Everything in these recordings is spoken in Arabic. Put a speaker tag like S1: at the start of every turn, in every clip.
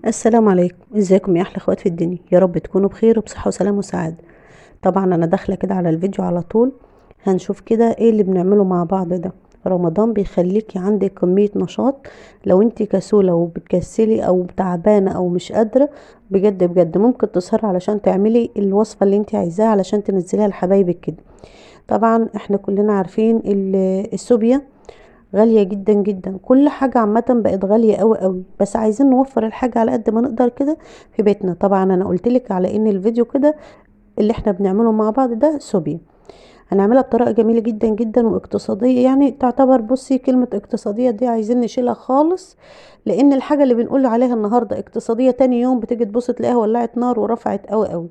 S1: السلام عليكم، ازيكم يا احلى اخوات في الدنيا؟ يا رب تكونوا بخير وبصحه وسلامه وسعاده. طبعا انا داخله كده على الفيديو على طول. هنشوف كده ايه اللي بنعمله مع بعض ده. رمضان بيخليكي عندك كميه نشاط. لو انتي كسوله وبتكسلي او تعبانه او مش قادره، بجد بجد ممكن تسهري علشان تعملي الوصفه اللي انتي عايزاها علشان تنزليها لحبايبك كده. طبعا احنا كلنا عارفين السوبيا غالية جدا جدا، كل حاجة عامة بقت غالية قوي قوي، بس عايزين نوفر الحاجة على قد ما نقدر كده في بيتنا. طبعا انا قلتلك على ان الفيديو كده اللي احنا بنعمله مع بعض ده سوبيا. هنعملها بطريقة جميلة جدا جدا واقتصادية، يعني تعتبر بصي كلمة اقتصادية دي عايزين نشيلها خالص، لان الحاجة اللي بنقول عليها النهاردة اقتصادية تاني يوم بتيجي تبص تلاقيها ولعت نار ورفعت قوي قوي.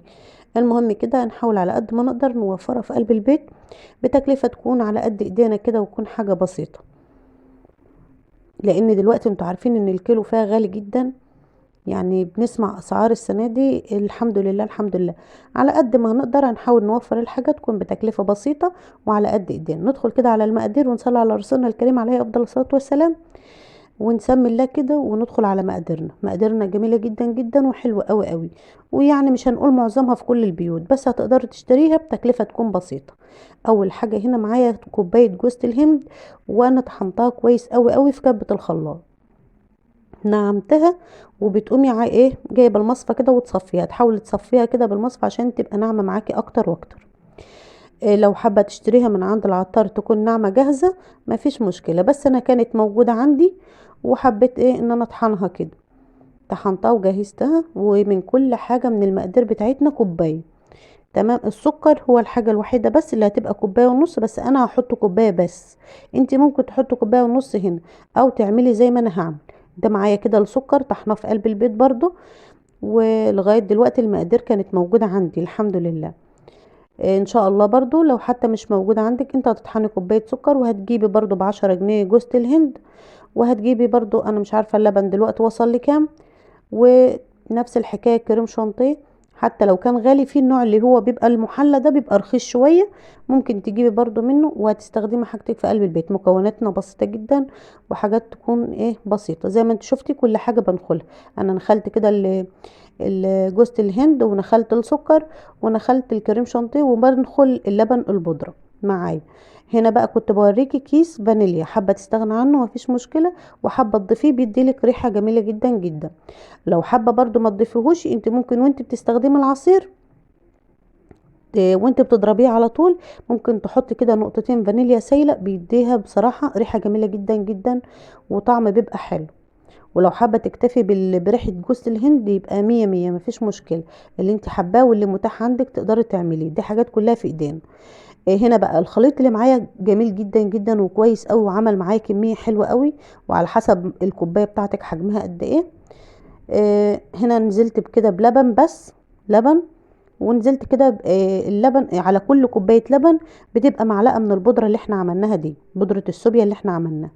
S1: المهم كده نحاول على قد ما نقدر نوفرها في قلب البيت بتكلفة تكون على قد ايدينا كده وتكون حاجة بسيطة، لان دلوقتي انتوا عارفين ان الكيلو فيها غالي جدا. يعني بنسمع اسعار السنه دي، الحمد لله الحمد لله. على قد ما نقدر هنحاول نوفر الحاجه تكون بتكلفه بسيطه وعلى قد ايدينا. ندخل كده على المقادير ونصلي على رسولنا الكريم عليه افضل الصلاه والسلام، ونسمي الله كده وندخل على مقاديرنا جميله جدا جدا وحلوه قوي قوي. ويعني مش هنقول معظمها في كل البيوت، بس هتقدري تشتريها بتكلفه تكون بسيطه. اول حاجه هنا معايا كوبايه جوز الهند، وانا طحنتها كويس قوي قوي في كبه الخلاط، نعمتها. وبتقومي ايه جايبه المصفى كده وتصفيها، تحاولي تصفيها كده بالمصفى عشان تبقى ناعمه معاكي اكتر واكتر. إيه لو حابه تشتريها من عند العطار تكون ناعمه جاهزه مفيش مشكله، بس انا كانت موجوده عندي وحبيت ايه ان انا اطحنها كده. طحنتها وجهزتها، ومن كل حاجه من المقادير بتاعتنا كوبايه. تمام. السكر هو الحاجه الوحيده بس اللي هتبقى كوبايه ونص، بس انا هحط كوبايه بس. انت ممكن تحطي كوبايه ونص هنا، او تعملي زي ما انا هعمل. ده معايا كده السكر طحناه في قلب البيت برضو، ولغايه دلوقتي المقادير كانت موجوده عندي الحمد لله. ان شاء الله برضو لو حتى مش موجوده عندك، انت هتطحني كوبايه سكر وهتجيبي برضو ب10 جنيه جوز الهند، وهتجيبي برضو انا مش عارفه اللبن دلوقتي وصل لكام. ونفس الحكايه كريم شانتيه، حتى لو كان غالي في النوع اللي هو بيبقى المحلى ده بيبقى رخيص شويه، ممكن تجيبي برضو منه وهتستخدمي حاجتك في قلب البيت. مكوناتنا بسيطه جدا، وحاجات تكون ايه بسيطه زي ما انت شفتي كل حاجه بنخلها. انا نخلت كده جوز الهند، ونخلت السكر، ونخلت الكريم شانتيه، وبنخل اللبن البودره معايا. هنا بقى كنت بوريكي كيس فانيليا، حابه تستغنى عنه مفيش مشكله، وحابه تضيفيه بيديلك ريحه جميله جدا جدا. لو حابه برضو ما تضيفيهوش، انت ممكن وانت بتستخدمي العصير وانت بتضربيه على طول ممكن تحطي كده نقطتين فانيليا سايله، بيديها بصراحه ريحه جميله جدا جدا، وطعم بيبقى حلو. ولو حابه تكتفي بريحه جوز الهند يبقى مية مية مفيش مشكله. اللي انت حباه واللي متاح عندك تقدري تعمليه، دي حاجات كلها في ايدينا. هنا بقى الخليط اللي معايا جميل جدا جدا وكويس قوي، وعمل معايا كميه حلوه قوي، وعلى حسب الكوبايه بتاعتك حجمها قد ايه. هنا نزلت بكده بلبن بس، لبن. ونزلت كده اللبن على كل كوبايه لبن بتبقى معلقه من البودره اللي احنا عملناها دي، بودره السوبيا اللي احنا عملناها.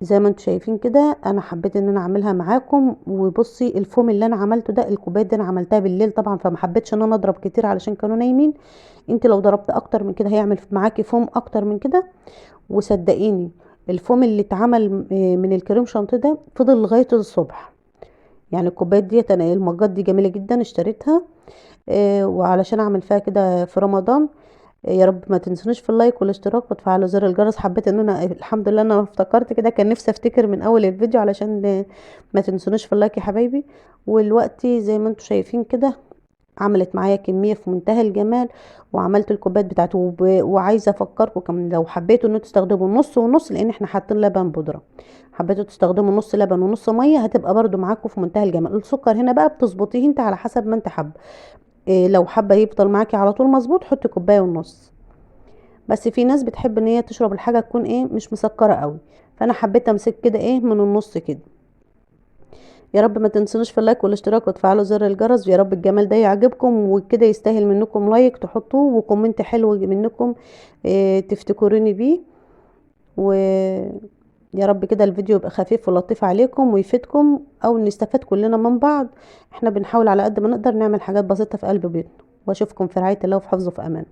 S1: زي ما انتم شايفين كده انا حبيت ان انا اعملها معاكم. وبصي الفوم اللي انا عملته ده، الكوبايه دي انا عملتها بالليل طبعا، فما حبيتش ان انا اضرب كتير علشان كانوا نايمين. انت لو ضربت اكتر من كده هيعمل معاكي فوم اكتر من كده. وصدقيني الفوم اللي اتعمل من الكريم شانتيه ده فضل لغايه الصبح. يعني الكوبايات ديت انا المجات دي جميله جدا اشتريتها وعلشان اعمل فيها كده في رمضان. يا رب ما تنسونيش في اللايك والاشتراك وتفعلوا زر الجرس. حبيت ان انا الحمد لله انا افتكرت كده، كان نفسي افتكر من اول الفيديو علشان ما تنسونيش في اللايك يا حبايبي. والوقت زي ما انتم شايفين كده عملت معايا كميه في منتهى الجمال، وعملت الكوبايات بتاعته وعايزه افكركم كمان لو حبيتوا ان انتوا تستخدموا نص ونص، لان احنا حاطين لبن بودره. حبيتوا تستخدموا نص لبن ونص ميه هتبقى برده معاكم في منتهى الجمال. السكر هنا بقى بتظبطيه انت على حسب ما انت حابه. إيه لو حابه يفضل معاكي على طول مظبوط حطي كوبايه ونص، بس في ناس بتحب ان هي تشرب الحاجه تكون ايه مش مسكره قوي، فانا حبيت امسك كده ايه من النص كده. يا رب ما تنسونوش في اللايك والاشتراك وتفعلوا زر الجرس. يا رب الجمال ده يعجبكم وكده يستاهل منكم لايك تحطوه وكومنت حلو منكم تفتكروني بيه. ويا رب كده الفيديو يبقى خفيف ولطيف عليكم ويفيدكم او نستفاد كلنا من بعض. احنا بنحاول على قد ما نقدر نعمل حاجات بسيطة في قلب بيتنا. واشوفكم في رعاية الله وفي حفظه في امان.